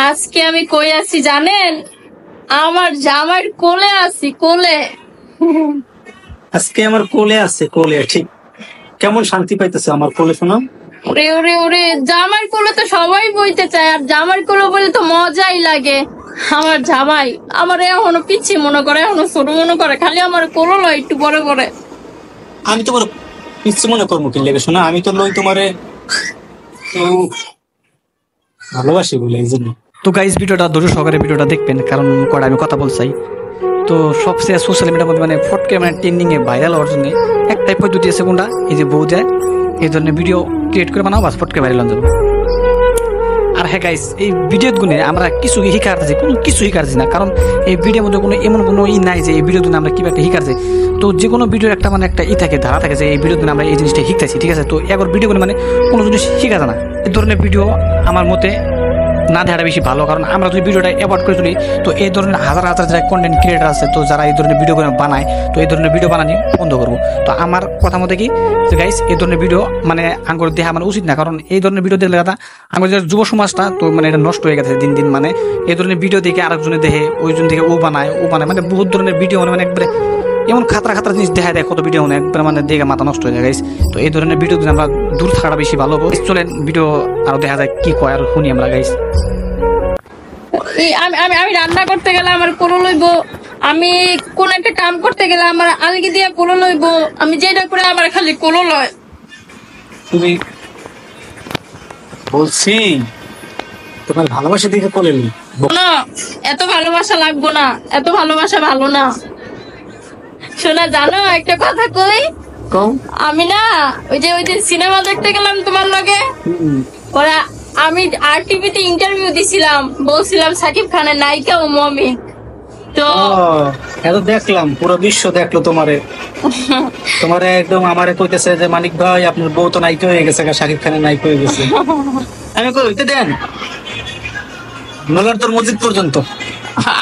আজকে আমি কই আছি জানেন? আমার জামাইয়ের কোলে আছি, কোলে। আজকে আমার কোলে আছে, কোলে। ঠিক কেমন শান্তি পাইতেছে আমার কোলে, শোনা? ওরে ওরে ওরে, জামাইয়ের কোলে তো সবাই বইতে চায়, আর জামাইয়ের কোলে বলে তো মজাই লাগে। আমার জামাই আমার এখনো পিচ্ছি মনে করে, এখনো ছোট মনে করে, খালি আমার কোলো লয় একটু বড় করে। আমি তোমার ইচ্ছে মনে করবো কি লেগে, শোনা? আমি তো লই তোমারে ভালোবাসি বলে, এই জন্য। তো গাইস ভিডিওটা ধৈর্য সহকারে ভিডিওটা দেখবেন, কারণ কটা আমি কথা বলছি। তো সবচেয়ে সোশ্যাল মিডিয়ার মধ্যে মানে ফটকে মানে ট্রেন্ডিং এ ভাইরাল হওয়ার জন্য একটাই পদ্ধতি আছে, কোনটা? এই যে বউ যায় এই ধরনের ভিডিও ক্রিয়েট করে বানাও, বাস ফটকে ভাইরাল হয়ে যাবে। আর হ্যাঁ গাইস, এই ভিডিওর গুণে আমরা কিছু শিখাচ্ছি, কোনো কিছু শিখাচ্ছি না, কারণ এই ভিডিওর মধ্যে কোনো এমন কোনো নাই যে এই ভিডিওর জন্য আমরা কিভাবে শিখাচ্ছি। তো যে কোনো ভিডিওর একটা মানে একটা থাকে, ধারা থাকে যে এই ভিডিওর জন্য আমরা এই জিনিসটা শিখতেছি, ঠিক আছে? তো এবার ভিডিও মানে কোনো জিনিস শিখা যায় না। এই ধরনের ভিডিও আমার মতে না দেখাটা বেশি ভালো, কারণ আমরা যদি ভিডিওটা অ্যাভয়েড করে চলি তো এই ধরনের হাজার হাজার যারা কন্টেন্ট ক্রিয়েটার আছে, তো যারা এই ধরনের ভিডিও বানায়, তো এই ধরনের ভিডিও বানানি বন্ধ করবো। তো আমার কথা মতে কি যে গাইস, এই ধরনের ভিডিও মানে আঙ্গুর দেখা মানে উচিত না, কারণ এই ধরনের ভিডিও দেখলে দাদা আঙ্গুর যারা যুব সমাজটা তো মানে এটা নষ্ট হয়ে গেছে দিন দিন। মানে এই ধরনের ভিডিও দেখে আরেকজনে দেখে, ওইজন থেকে ও বানায় মানে বহুত ধরনের ভিডিও মানে একবারে এমন খাতরা খাতরা জিনিস দেখা দেয়, কত ভিডিও একবার মানে দেখে মাথা নষ্ট হয়ে যায় গাইস। তো এই ধরনের ভিডিও যদি আমরা দূর থাকাটা বেশি ভালো হবে। চলেন ভিডিও আরো দেখা যায় কি কয় আর শুনি আমরা গাইস। আমি রান্না করতে গেলে আমার কোলো লইব, আমি কোন একটা কাম করতে গেলে আমার আলগি দিয়ে কোলো লইব, আমি যেটা করে আমার খালি কোলো লয়। তুমি বলছি তোমার ভালোবাসা দেখে কোলে নি না, এত ভালোবাসা লাগবো না, এত ভালোবাসা ভালো না। শোনা, জানো একটা কথা কই? আমি না ওই যে সিনেমা দেখতে গেলাম তোমার লগে, ওরা আমি আর টিভিতে ইন্টারভিউ দিছিলাম, বলছিলাম সাকিব খানের নায়িকা ও মমি। তো এত দেখলাম, পুরো বিশ্ব দেখলো তোমারে তোমারে একদম আমারে কইতেছে যে মানিক ভাই আপনার বউ তো নায়িকা হয়ে গেছে, সাকিব খানের নায়িকা হয়ে গেছে। আমি কই হইতে দেন, নলার তোর মসজিদ পর্যন্ত।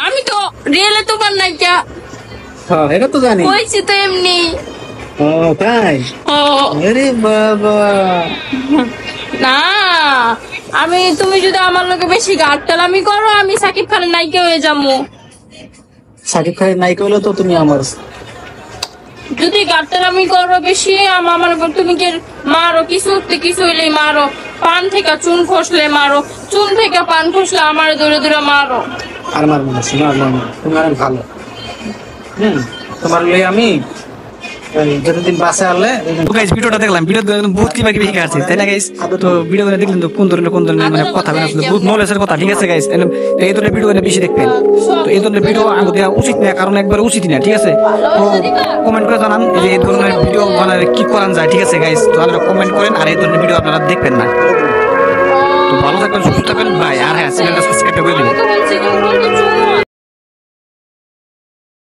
আমি তো রিয়েলে তোমার নায়িকা। হ্যাঁ, এটা তো জানি, কইছি তো এমনি। ও তাই? আরে বাবা, না তুমি যদি আমার লোকে বেশি গাট্টালামি করো, আমি সাকিব খানের নায়িকা হয়ে যাবো। সাকিব খানের নায়িকা হলে তো তুমি আমার। যদি গাট্টালামি করো বেশি আমার উপর, তুমি কি মারো, কিছু হইলে মারো, পান থেকে চুন খসলে মারো, চুন থেকে পান খসলে আমার দূরে দূরে মারো। আর মারবো না, তুমি আর ভালো। তোমার লই আমি যতদিন বাসে আনলে। গাইস ভিডিওটা দেখলাম, ভিডিও বহুত কিবা কিবি শিখাচ্ছি, তাই না গাইস? তো ভিডিও দেখলেন তো কোন ধরনের মানে কথা বলে বহুত নলেজের কথা, ঠিক আছে গাইস? এই ধরনের ভিডিও বেশি দেখবেন। তো এই ধরনের ভিডিও আগে দেওয়া উচিত না, কারণ একবার উচিত না, ঠিক আছে? তো কমেন্ট করে জানান যে এই ধরনের ভিডিও বানালে কি করা যায়, ঠিক আছে গাইস? তো আপনারা কমেন্ট করেন, আর এই ধরনের ভিডিও আপনারা দেখবেন না। তো ভালো থাকবেন, সুস্থ থাকবেন।